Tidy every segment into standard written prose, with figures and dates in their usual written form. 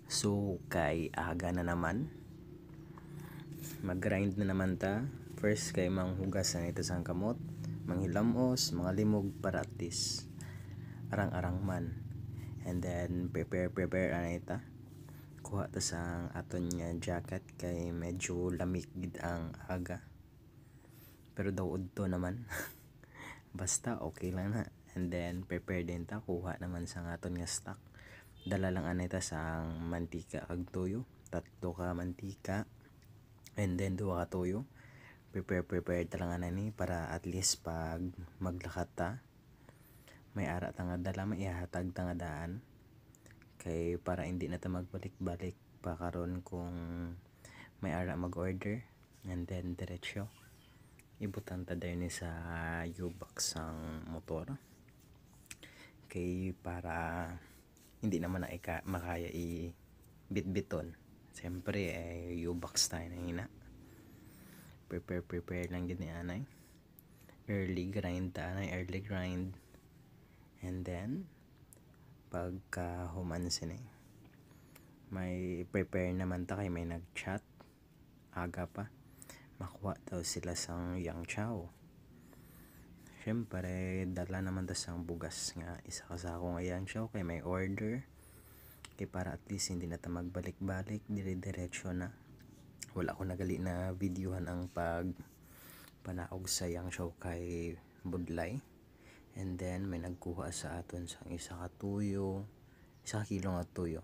So kay aga na naman, mag-grind na naman ta. First kay manghugas na ito sang kamot, manghilamos, mga limog para at least arang-arang man. And then prepare ana ita. Kuha ta sang aton nga jacket kay medyo lamig gid ang aga. Pero daw udto naman. Basta okay lang na. And then prepare din ta, kuha naman sang aton nga stock. Dala lang anita sang mantika kag tuyo, 3 ka mantika and then 2 ka tuyo. Prepare talang ani para at least pag maglakat ta may ara ta nga dala, may ihatag ta nga daan kay para hindi na ta magbalik-balik pa karon kung may ara mag-order. And then diretso ibutan ta din sa U-box sang motor kay para hindi naman na makaya i-bit-biton. Siyempre U-box tayo na hina. Prepare lang din ni anay. Early grind. And then pagka humansin may prepare naman ta kay may nag-chat aga pa. Makuha daw sila sang yang chow. Siyempre dala naman ta sang bugas nga isa ka sa akong yang chow kay may order kay para at least hindi na ta magbalik-balik, dire-diretso na. Wala ko nagali na videohan ang pag panaog sa yang chow kay Budlay. And then may nagkuha sa aton sang isa ka kilo nga tuyo.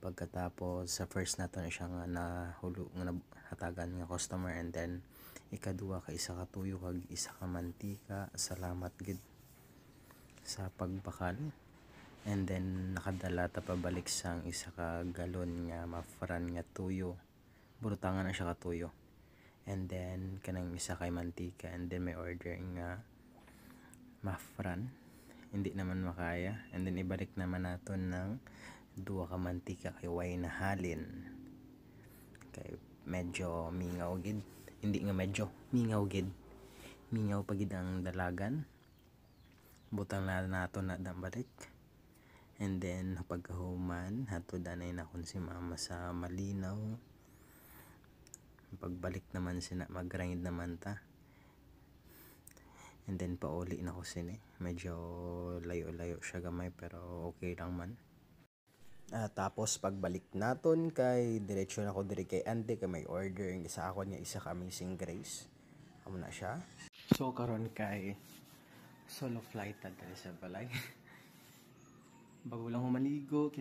Pagkatapos sa first nato na siya nga nahulo nga hatagan nga customer, and then ikaduha ka isa ka tuyo kag isa ka mantika. Salamat gid sa pagbakal. And then nakadala ta pabalik sang isa ka galon nga mafran nga tuyo. Burutangan na siya ka tuyo. And then kanang isa kay mantika, and then may order nga mafran. Hindi naman makaya. And then ibalik naman naton ng 2 ka mantika kay way na halin. Kay medyo mingaw gid. Hindi nga medyo mingaw gid. Mingaw pa gid ang dalagan. Butang na naton na balik. And then pagkahuman hatod anay na kun si mama sa Malinaw. Pagbalik naman sina mag-grind naman ta. And then pauli na ko sini. Medyo layo-layo siya gamay pero okay lang man. Tapos pagbalik naton kay diretso na ko diri kay Ante kay may order sa ako niya isa ka Amazing Grace. Amo na siya. So karon kay solo flight ta diri sa balay. Bago lang humaligo